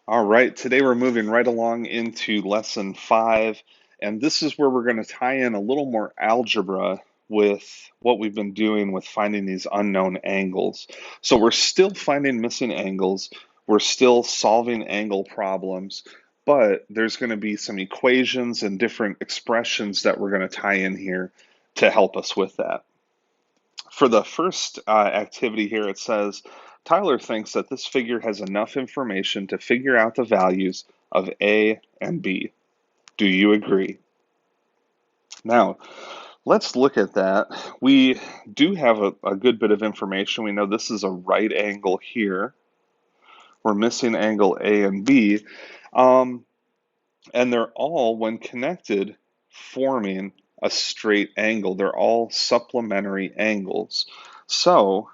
All right, today we're moving right along into lesson 5, and this is where we're going to tie in a little more algebra with what we've been doing with finding these unknown angles. So we're still finding missing angles, we're still solving angle problems, but there's going to be some equations and different expressions that we're going to tie in here to help us with that. For the first activity here, it says Tyler thinks that this figure has enough information to figure out the values of A and B. Do you agree? Now, let's look at that. We do have a good bit of information. We know this is a right angle here. We're missing angle A and B. Um, and they're all, when connected, forming a straight angle. They're all supplementary angles. So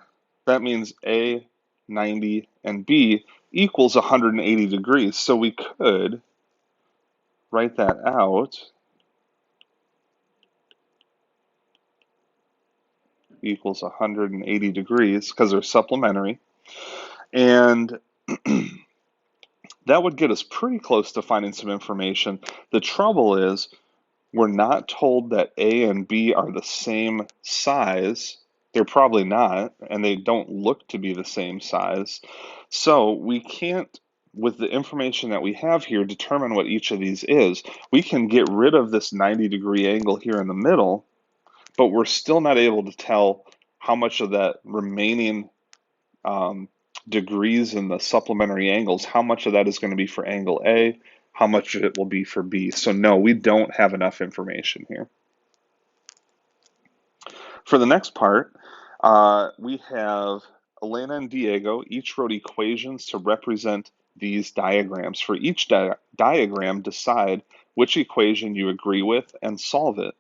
that means A, 90, and B equals 180 degrees. So we could write that out, equals 180 degrees, because they're supplementary. And that would get us pretty close to finding some information. The trouble is, we're not told that A and B are the same size. They're probably not, and they don't look to be the same size. So we can't, with the information that we have here, determine what each of these is. We can get rid of this 90-degree angle here in the middle, but we're still not able to tell how much of that remaining degrees in the supplementary angles, how much of that is going to be for angle A, how much of it will be for B. So no, we don't have enough information here. For the next part, we have Elena and Diego each wrote equations to represent these diagrams. For each diagram, decide which equation you agree with and solve it.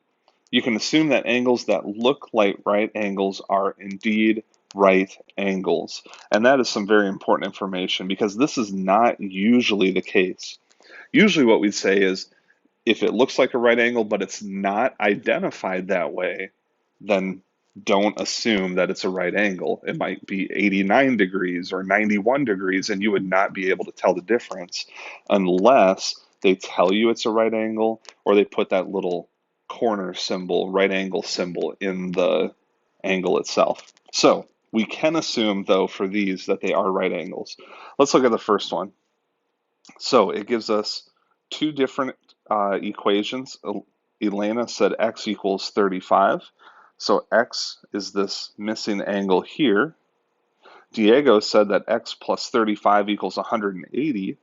You can assume that angles that look like right angles are indeed right angles. And that is some very important information because this is not usually the case. Usually what we'd say is if it looks like a right angle but it's not identified that way, then don't assume that it's a right angle. It might be 89 degrees or 91 degrees and you would not be able to tell the difference unless they tell you it's a right angle or they put that little corner symbol, right angle symbol in the angle itself. So we can assume though for these that they are right angles. Let's look at the first one. So it gives us two different equations. Elena said x equals 35. So x is this missing angle here. Diego said that x plus 35 equals 180.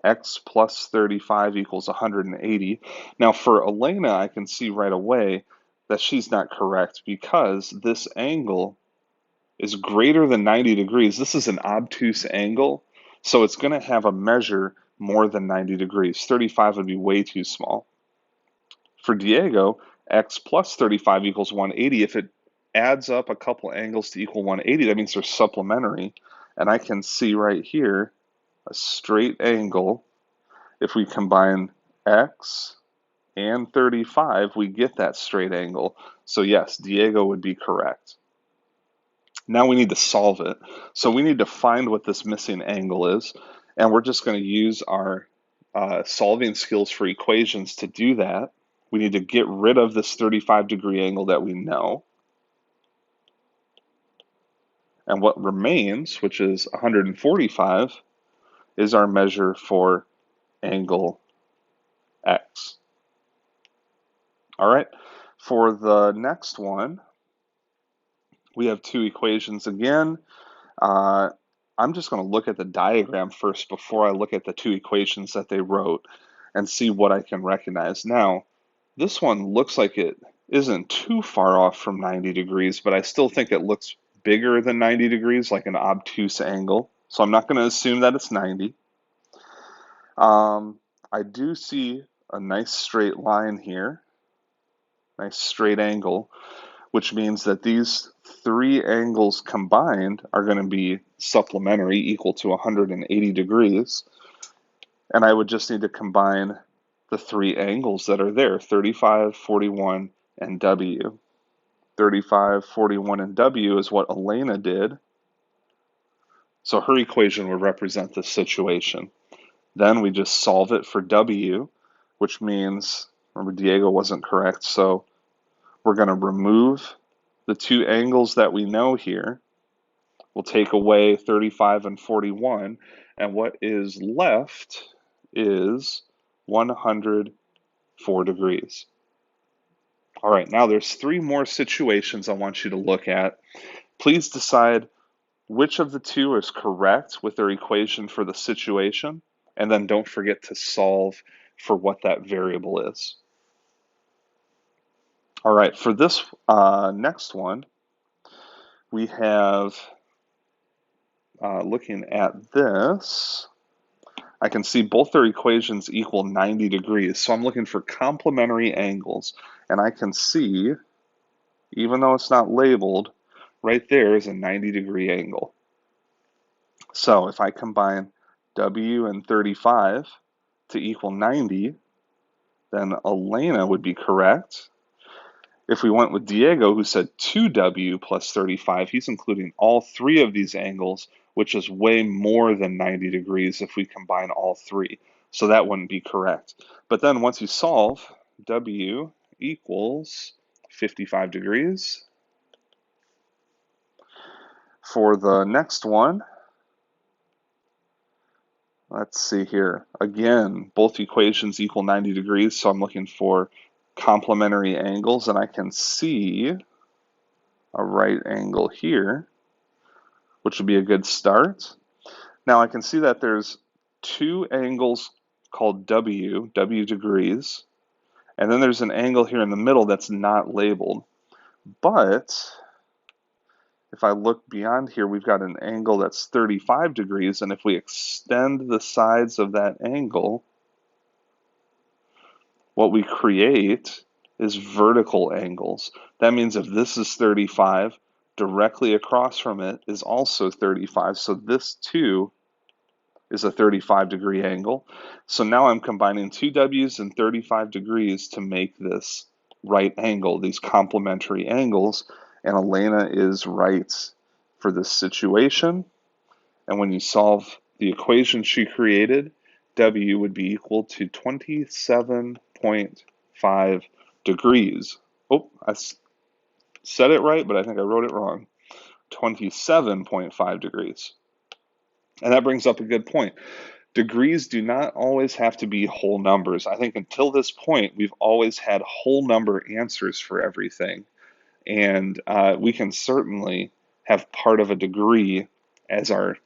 X plus 35 equals 180. Now for Elena, I can see right away that she's not correct because this angle is greater than 90 degrees. This is an obtuse angle, so it's going to have a measure more than 90 degrees. 35 would be way too small. For Diego, x plus 35 equals 180. If it adds up a couple angles to equal 180, that means they're supplementary. And I can see right here a straight angle. If we combine x and 35, we get that straight angle. So yes, Diego would be correct. Now we need to solve it. So we need to find what this missing angle is, and we're just going to use our solving skills for equations to do that. We need to get rid of this 35-degree angle that we know. And what remains, which is 145, is our measure for angle x. All right, for the next one, we have two equations again. Uh, I'm just going to look at the diagram first before I look at the two equations that they wrote and see what I can recognize. Now, this one looks like it isn't too far off from 90 degrees, but I still think it looks bigger than 90 degrees, like an obtuse angle. So I'm not going to assume that it's 90. I do see a nice straight line here, nice straight angle, which means that these three angles combined are going to be supplementary, equal to 180 degrees. And I would just need to combine the three angles that are there, 35, 41, and W. 35, 41, and W is what Elena did. So her equation would represent this situation. Then we just solve it for W, which means, remember, Diego wasn't correct, so we're going to remove the two angles that we know here. We'll take away 35 and 41, and what is left is 104 degrees. All right, now there's three more situations I want you to look at. Please decide which of the two is correct with their equation for the situation, and then don't forget to solve for what that variable is. All right, for this next one, we have, looking at this, I can see both their equations equal 90 degrees, so I'm looking for complementary angles, and I can see, even though it's not labeled, right there is a 90-degree angle. So if I combine W and 35 to equal 90, then Elena would be correct. If we went with Diego, who said 2W plus 35, he's including all three of these angles, which is way more than 90 degrees if we combine all three. So that wouldn't be correct. But then once you solve, W equals 55 degrees. For the next one, let's see here. Again, both equations equal 90 degrees, so I'm looking for complementary angles, and I can see a right angle here, which would be a good start. Now I can see that there's two angles called W degrees, and then there's an angle here in the middle that's not labeled. But if I look beyond here, we've got an angle that's 35 degrees, and if we extend the sides of that angle, what we create is vertical angles. That means if this is 35, directly across from it is also 35. So this too is a 35-degree angle. So now I'm combining two W's and 35 degrees to make this right angle, these complementary angles. And Elena is right for this situation. And when you solve the equation she created, W would be equal to 27.5 degrees. Oh, I said it right, but I think I wrote it wrong. 27.5 degrees. And that brings up a good point. Degrees do not always have to be whole numbers. I think until this point, we've always had whole number answers for everything. And we can certainly have part of a degree as our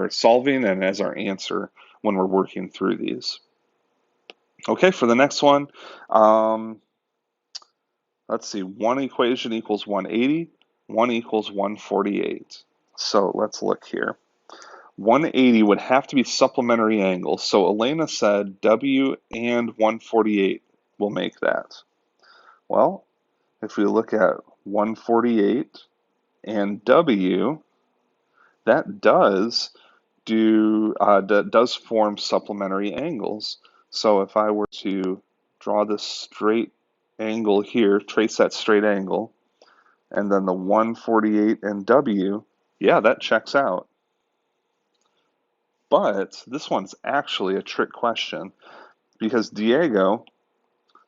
solving and as our answer when we're working through these. Okay, for the next one, let's see, one equation equals 180, one equals 148. So let's look here. 180 would have to be supplementary angles. So Elena said W and 148 will make that. Well, if we look at 148 and W, that does form supplementary angles. So if I were to draw this straight angle here, trace that straight angle, and then the 148 and W, yeah, that checks out. But this one's actually a trick question because Diego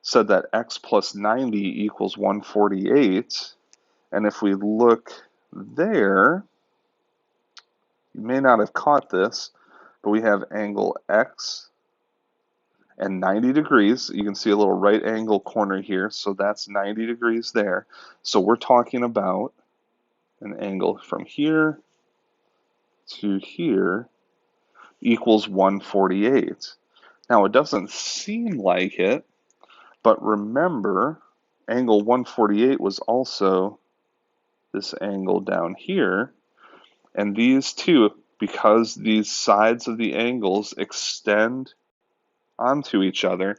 said that x plus 90 equals 148. And if we look there, you may not have caught this, but we have angle x and 90 degrees. You can see a little right angle corner here, so that's 90 degrees there. So we're talking about an angle from here to here equals 148. Now it doesn't seem like it, but remember, angle 148 was also this angle down here, and these two, because these sides of the angles extend onto each other,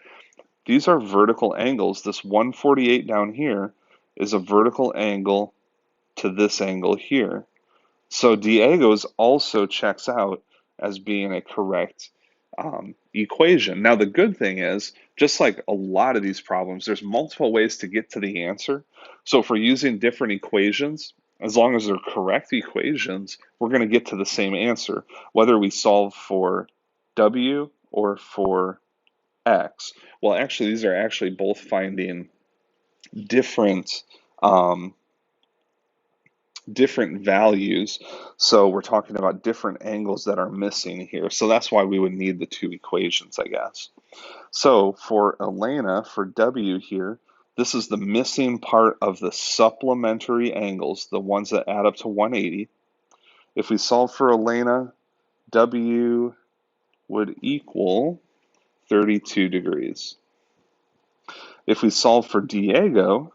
these are vertical angles. This 148 down here is a vertical angle to this angle here. So Diego's also checks out as being a correct equation. Now the good thing is, just like a lot of these problems, there's multiple ways to get to the answer. So if we're using different equations, as long as they're correct equations, we're going to get to the same answer, whether we solve for W or for x? Well, actually, these are actually both finding different different values. So we're talking about different angles that are missing here. So that's why we would need the two equations, I guess. So for Elena, for W here, this is the missing part of the supplementary angles, the ones that add up to 180. If we solve for Elena, W would equal 32 degrees. If we solve for Diego,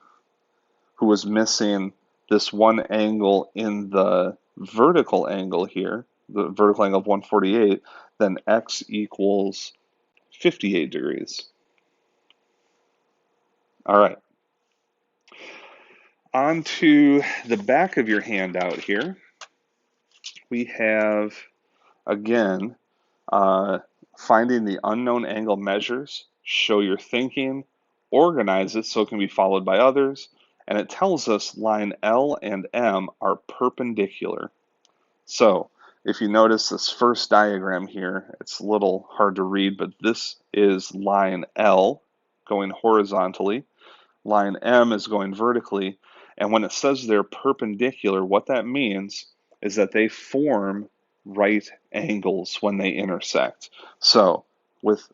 who was missing this one angle in the vertical angle here, the vertical angle of 148, then x equals 58 degrees. All right. On to the back of your handout here, we have, again, finding the unknown angle measures, show your thinking, organize it so it can be followed by others, and it tells us line L and M are perpendicular. So if you notice this first diagram here, it's a little hard to read, but this is line L going horizontally. Line M is going vertically. And when it says they're perpendicular, what that means is that they form right angles when they intersect. So with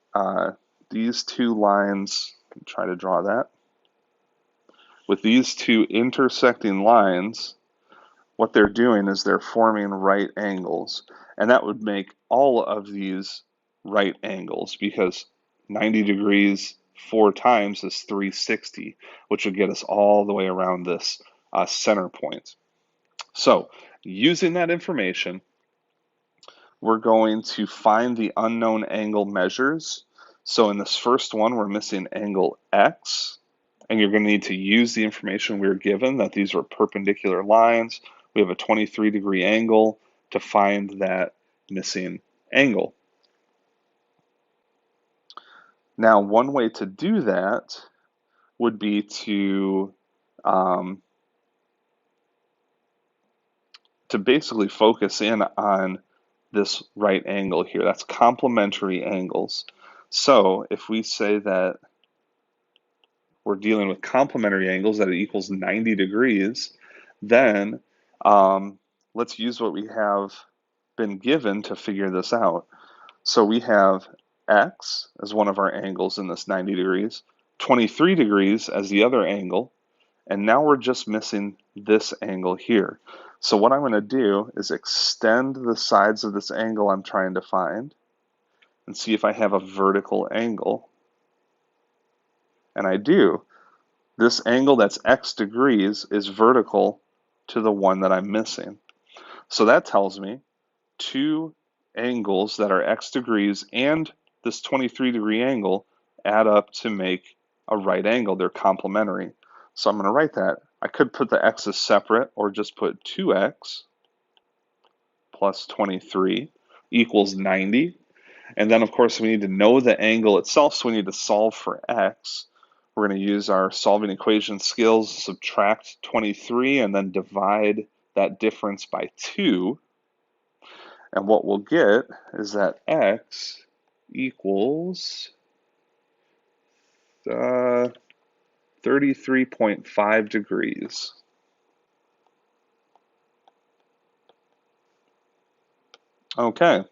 these two lines, try to draw that. With these two intersecting lines, what they're doing is they're forming right angles. And that would make all of these right angles because 90 degrees 4 times is 360, which would get us all the way around this center point. So using that information, we're going to find the unknown angle measures. So in this first one, we're missing angle X, and you're going to need to use the information we were given that these were perpendicular lines. We have a 23-degree angle to find that missing angle. Now, one way to do that would be to basically focus in on this right angle here. That's complementary angles. So if we say that we're dealing with complementary angles, that it equals 90 degrees, then let's use what we have been given to figure this out. So we have x as one of our angles in this 90 degrees, 23 degrees as the other angle, and now we're just missing this angle here. So what I'm going to do is extend the sides of this angle I'm trying to find and see if I have a vertical angle. And I do. This angle that's x degrees is vertical to the one that I'm missing. So that tells me two angles that are x degrees and this 23-degree angle add up to make a right angle. They're complementary. So I'm going to write that. I could put the x's separate or just put 2x plus 23 equals 90. And then, of course, we need to know the angle itself, so we need to solve for x. We're going to use our solving equation skills, subtract 23, and then divide that difference by 2. And what we'll get is that x equals 33.5 degrees. Okay.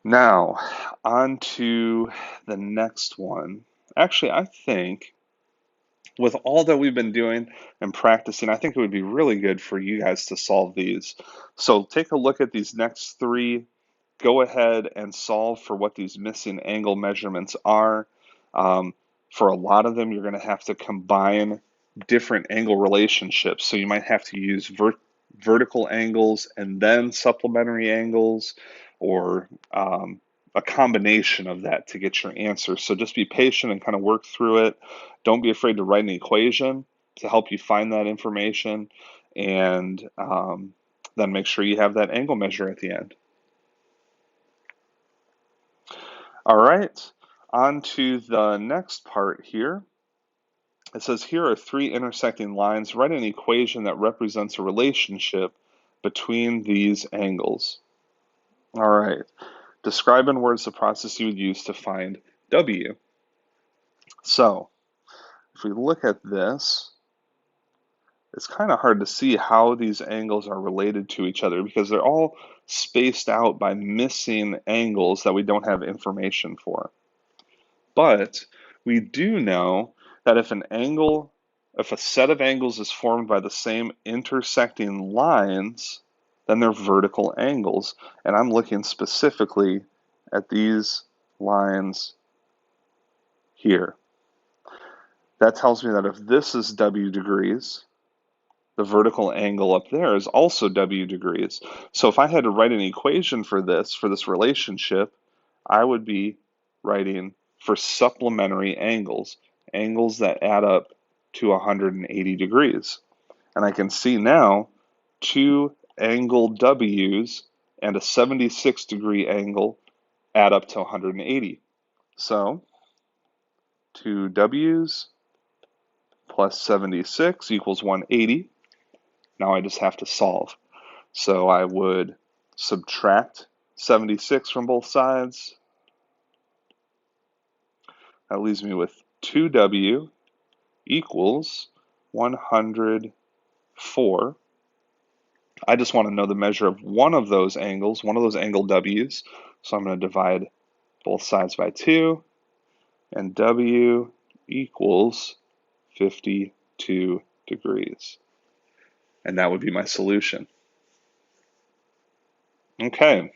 Now, on to the next one. Actually, I think with all that we've been doing and practicing, I think it would be really good for you guys to solve these. So take a look at these next three. Go ahead and solve for what these missing angle measurements are. For a lot of them, you're going to have to combine different angle relationships. So you might have to use vertical angles and then supplementary angles, or a combination of that to get your answer. So just be patient and kind of work through it. Don't be afraid to write an equation to help you find that information, and then make sure you have that angle measure at the end. All right, on to the next part here. It says here are three intersecting lines. Write an equation that represents a relationship between these angles. All right, Describe in words the process you would use to find W. So if we look at this, it's kind of hard to see how these angles are related to each other because they're all spaced out by missing angles that we don't have information for. But we do know that if a set of angles is formed by the same intersecting lines, then they're vertical angles. And I'm looking specifically at these lines here. That tells me that if this is W degrees, the vertical angle up there is also W degrees. So if I had to write an equation for this relationship, I would be writing for supplementary angles, angles that add up to 180 degrees. And I can see now two angle W's and a 76-degree angle add up to 180. So 2 W's plus 76 equals 180. Now I just have to solve. So I would subtract 76 from both sides. That leaves me with 2W equals 104. I just want to know the measure of one of those angles, one of those angle W's. So I'm going to divide both sides by 2, and W equals 52 degrees. And that would be my solution. Okay.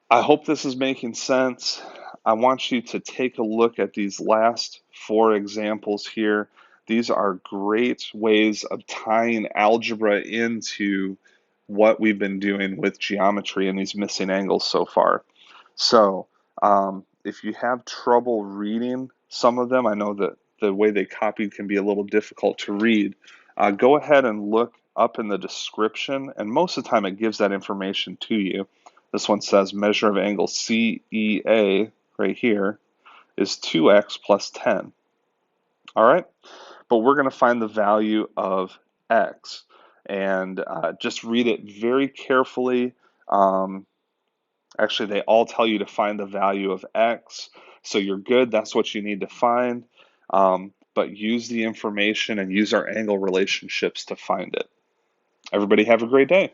I hope this is making sense. I want you to take a look at these last 4 examples here. These are great ways of tying algebra into what we've been doing with geometry and these missing angles so far. So if you have trouble reading some of them, I know that the way they copied can be a little difficult to read. Go ahead and look up in the description, and most of the time it gives that information to you. This one says measure of angle CEA right here is 2x plus 10. All right, but we're going to find the value of x, and just read it very carefully. Actually, they all tell you to find the value of x, so you're good. That's what you need to find, but use the information and use our angle relationships to find it. Everybody have a great day.